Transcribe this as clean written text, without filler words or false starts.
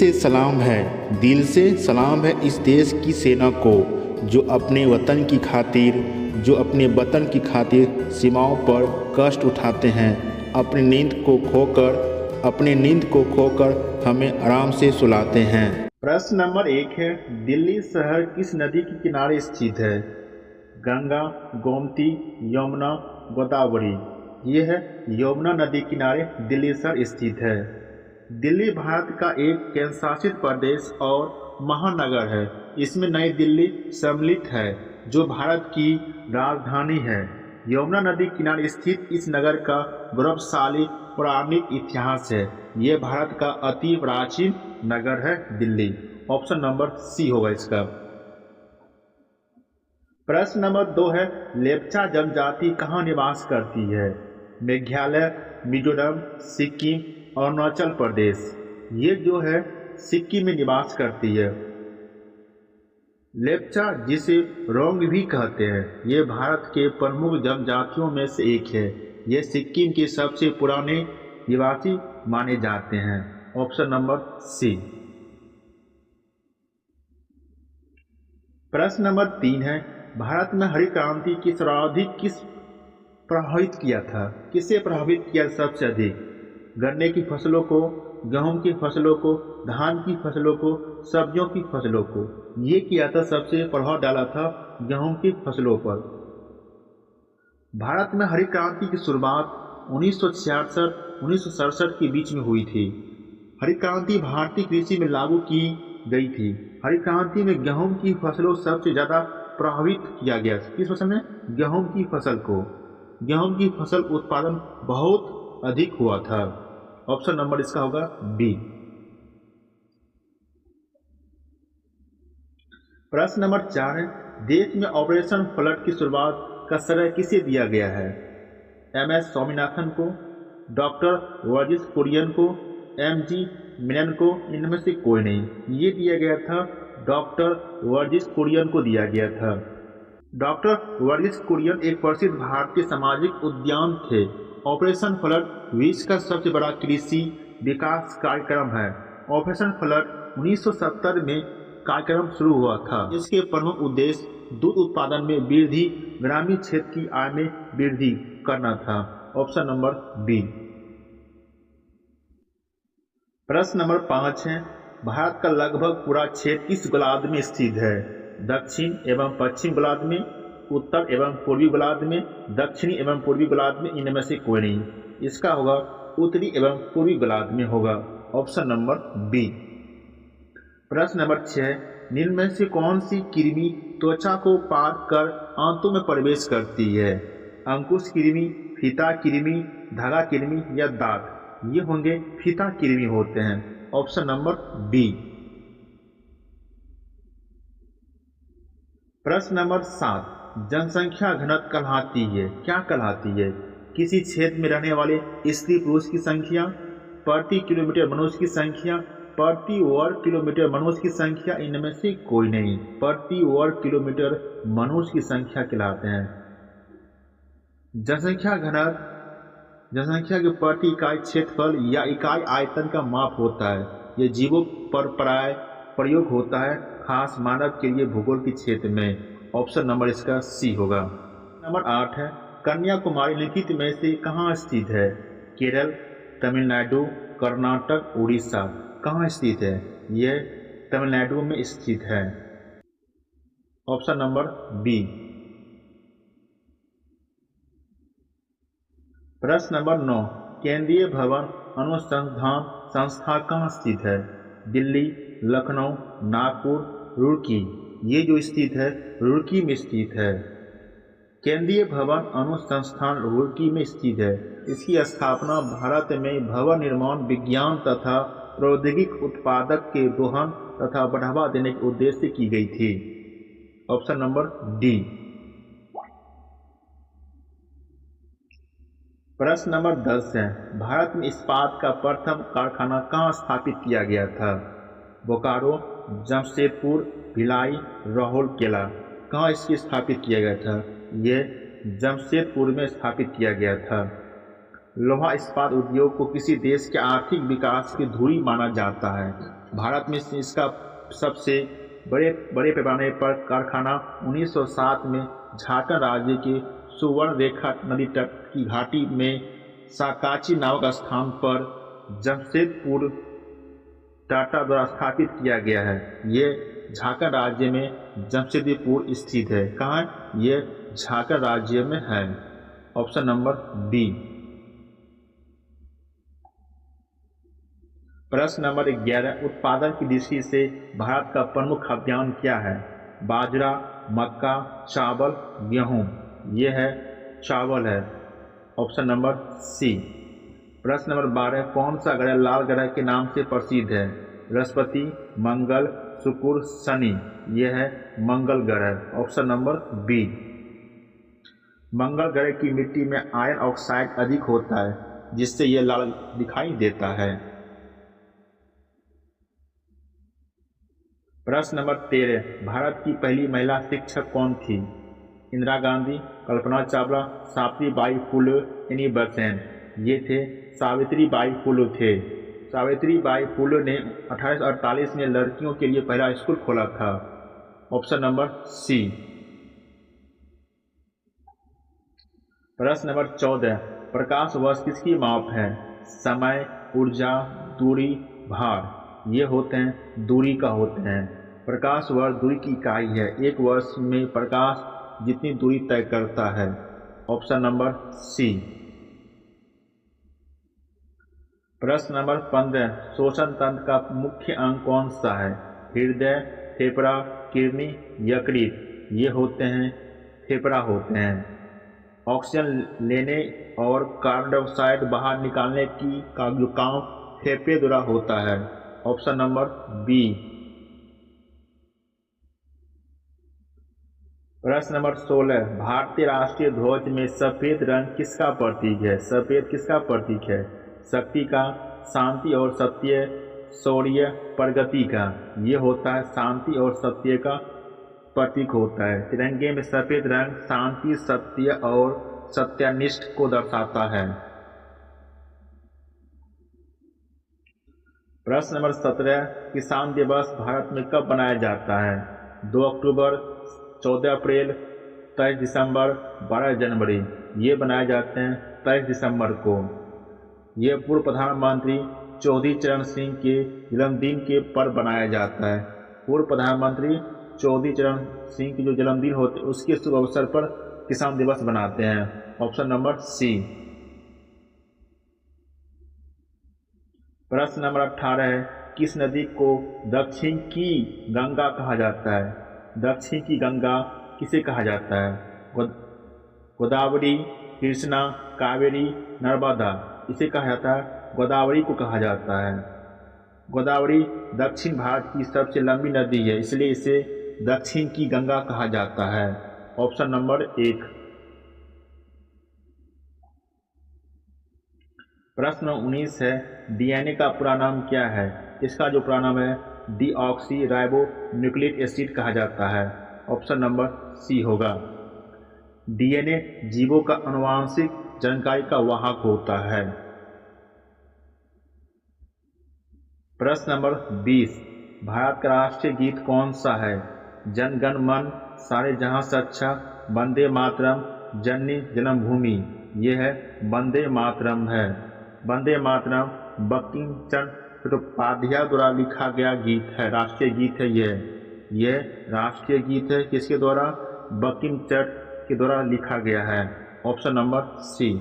से सलाम है, दिल से सलाम है इस देश की सेना को जो अपने वतन की खातिर सीमाओं पर कष्ट उठाते हैं। अपनी नींद को खोकर हमें आराम से सुलाते हैं। प्रश्न नंबर 1 है, दिल्ली शहर किस नदी के किनारे स्थित है? गंगा, गोमती, यमुना, गोदावरी। ये है यमुना नदी किनारे दिल्ली शहर स्थित है। दिल्ली भारत का एक केंद्र शासित प्रदेश और महानगर है। इसमें नई दिल्ली सम्मिलित है जो भारत की राजधानी है। यमुना नदी किनारे स्थित इस नगर का गौरवशाली पौराणिक इतिहास है। ये भारत का अति प्राचीन नगर है दिल्ली। ऑप्शन नंबर सी होगा इसका। प्रश्न नंबर 2 है, लेप्चा जनजाति कहाँ निवास करती है? मेघालय, मिजोरम, सिक्किम, अरुणाचल प्रदेश। ये जो है सिक्किम में निवास करती है। लेप्चा जिसे रोंग भी कहते हैं, ये भारत के प्रमुख जनजातियों में से एक है। ये सिक्किम के सबसे पुराने निवासी माने जाते हैं। Option number C. प्रश्न नंबर 3 है, भारत में हरित क्रांति की सर्वाधिक किस प्रभावित किया था? किसे प्रभावित किया सबसे अधिक? गन्ने की फसलों को, गेहूं की फसलों को, धान की फसलों को, सब्जियों की फसलों को। ये किया था, सबसे प्रभाव डाला था गेहूं की फसलों पर। भारत में हरित क्रांति की शुरुआत 1966 के बीच में हुई थी। हरित क्रांति भारतीय कृषि में लागू की गई थी। हरित क्रांति में गेहूं की फसलों सबसे ज़्यादा प्रभावित किया गया। किस फसल में? गेहूं की फसल को। गेहूं की फसल उत्पादन बहुत अधिक हुआ था। ऑप्शन नंबर इसका होगा बी। प्रश्न नंबर 4 है, देश में ऑपरेशन फ्लड की शुरुआत का श्रेय किसे दिया गया है? MS स्वामीनाथन को, डॉक्टर वर्गीस कुरियन को, MG मेनन को। इनमें से कोई नहीं। ये दिया गया था डॉक्टर वर्गीस कुरियन को दिया गया था। डॉक्टर वर्गीस कुरियन एक प्रसिद्ध भारतीय सामाजिक उद्यमी थे। ऑपरेशन फ्लड विश्व का सबसे बड़ा कृषि विकास कार्यक्रम है। ऑपरेशन फ्लड 1970 में कार्यक्रम शुरू हुआ था। इसके प्रमुख उद्देश्य दूध उत्पादन में वृद्धि, ग्रामीण क्षेत्र की आय में वृद्धि करना था। Option number B. प्रश्न नंबर 5 है, भारत का लगभग पूरा क्षेत्र किस गोलार्ध में स्थित है? दक्षिण एवं पश्चिम गोलार्ध में, उत्तर एवं पूर्वी गोलार्ध में, दक्षिणी एवं पूर्वी गोलार्ध में। इनमें से कोई नहीं। इसका होगा उत्तरी एवं पूर्वी गोलार्ध में होगा। Option number B. प्रश्न नंबर 6, निम्न में से कौन सी कृमि त्वचा को पार कर आंतों में प्रवेश करती है? अंकुश कृमि, फीता कृमि, धागा कृमि या दांत। ये होंगे फीता कृमि होते हैं। Option number B. प्रश्न नंबर 7, जनसंख्या घनत्व कहलाती है, क्या कहलाती है? किसी क्षेत्र में रहने वाले स्त्री पुरुष की संख्या, प्रति किलोमीटर मनुष्य की संख्या, प्रति वर्ग किलोमीटर मनुष्य की संख्या। इनमें से कोई नहीं। प्रति वर्ग किलोमीटर मनुष्य की संख्या कहलाते हैं। जनसंख्या घनत्व जनसंख्या के प्रति इकाई क्षेत्रफल या इकाई आयतन का माप होता है। यह जीवों पर प्राय प्रयोग होता है, खास मानव के लिए भूगोल के क्षेत्र में। ऑप्शन नंबर इसका सी होगा। नंबर 8 है, कन्याकुमारी निम्नलिखित में से कहाँ स्थित है? केरल, तमिलनाडु, कर्नाटक, उड़ीसा। कहाँ स्थित है? यह तमिलनाडु में स्थित है। Option number B. प्रश्न नंबर 9, केंद्रीय भवन अनुसंधान संस्था कहाँ स्थित है? दिल्ली, लखनऊ, नागपुर, रुड़की। ये जो स्थित है रुड़की में स्थित है। केंद्रीय भवन अनुसंधान रुड़की में स्थित है। इसकी स्थापना भारत में भवन निर्माण विज्ञान तथा प्रौद्योगिक उत्पादक के दोहन तथा बढ़ावा देने के उद्देश्य से की गई थी। Option number D. प्रश्न नंबर 10 है, भारत में इस्पात का प्रथम कारखाना कहाँ स्थापित किया गया था? बोकारो, जमशेदपुर, भिलाई, राउरकेला। कहाँ इसकी स्थापित किया गया था? यह जमशेदपुर में स्थापित किया गया था। लोहा इस्पात उद्योग को किसी देश के आर्थिक विकास की धुरी माना जाता है। भारत में इसका सबसे बड़े बड़े पैमाने पर कारखाना 1907 में झारखंड राज्य के सुवर्ण रेखा नदी तट की घाटी में साकाची नामक स्थान पर जमशेदपुर टाटा द्वारा स्थापित किया गया है। ये झारखंड राज्य में जमशेदपुर स्थित है। कहाँ है? ये झारखंड राज्य में है। Option number B. प्रश्न नंबर 11, उत्पादन की दृष्टि से भारत का प्रमुख खाद्यान्न क्या है? बाजरा, मक्का, चावल, गेहूं। ये है चावल है। Option number C. प्रश्न नंबर 12, कौन सा ग्रह लाल ग्रह के नाम से प्रसिद्ध है? बृहस्पति, मंगल, शुक्र, शनि। यह है मंगल ग्रह। Option number B. मंगल ग्रह की मिट्टी में आयरन ऑक्साइड अधिक होता है, जिससे यह लाल दिखाई देता है। प्रश्न नंबर 13, भारत की पहली महिला शिक्षक कौन थी? Indira Gandhi, Kalpana Chawla, Savitribai Phule, Annie Besant. ये थे सावित्रीबाई फुले थे। सावित्रीबाई फुले ने 1848 में लड़कियों के लिए पहला स्कूल खोला था। Option number C. प्रश्न नंबर 14, प्रकाश वर्ष किसकी माप है? समय, ऊर्जा, दूरी, भार। ये होते हैं दूरी का होते हैं। प्रकाश वर्ष दूरी की इकाई है। एक वर्ष में प्रकाश जितनी दूरी तय करता है। Option number C. प्रश्न नंबर 15, श्वसन तंत्र का मुख्य अंग कौन सा है? हृदय, फेफड़ा, किडनी, यकृत। ये होते हैं फेफड़ा होते हैं। ऑक्सीजन लेने और कार्बन डाइऑक्साइड बाहर निकालने का जो काम फेफड़े द्वारा होता है। Option number B. प्रश्न नंबर 16, भारतीय राष्ट्रीय ध्वज में सफेद रंग किसका प्रतीक है? सफेद किसका प्रतीक है? शक्ति का, शांति और सत्य, शौर्य, प्रगति का। ये होता है शांति और सत्य का प्रतीक होता है। तिरंगे में सफेद रंग शांति, सत्य और सत्यनिष्ठ को दर्शाता है। प्रश्न नंबर 17, किसान दिवस भारत में कब मनाया जाता है? 2 अक्टूबर, 14 अप्रैल, 23 दिसंबर, 12 जनवरी। ये बनाए जाते हैं 23 दिसंबर को। ये पूर्व प्रधानमंत्री चौधरी चरण सिंह के जन्मदिन के पर बनाया जाता है। पूर्व प्रधानमंत्री चौधरी चरण सिंह के जो जन्मदिन होते हैं उसके शुभ अवसर पर किसान दिवस बनाते हैं। Option number C. प्रश्न नंबर 18 है, किस नदी को दक्षिण की गंगा कहा जाता है? दक्षिण की गंगा किसे कहा जाता है? गोदावरी, कृष्णा, कावेरी, नर्मदा। इसे कहा जाता है गोदावरी को कहा जाता है। गोदावरी दक्षिण भारत की सबसे लंबी नदी है, इसलिए इसे दक्षिण की गंगा कहा जाता है। Option number 1। प्रश्न 19 है, डीएनए का पूरा नाम क्या है? इसका जो पूरा नाम है डीऑक्सी राइबो न्यूक्लिक एसिड कहा जाता है। ऑप्शन नंबर सी होगा। डीएनए जीवों का आनुवांशिक जानकारी का वाहक होता है। प्रश्न नंबर 20, भारत का राष्ट्रीय गीत कौन सा है? जन गण मन, सारे जहां से अच्छा, वंदे मातरम, जननी जन्मभूमि। ये है वंदे मातरम है। वंदे मातरम बंकिम चंद्र चट्टोपाध्याय द्वारा लिखा गया गीत है, राष्ट्रीय गीत है। यह राष्ट्रीय गीत है किसके द्वारा? बंकिम चंद्र के द्वारा लिखा गया है। ऑप्शन नंबर सी।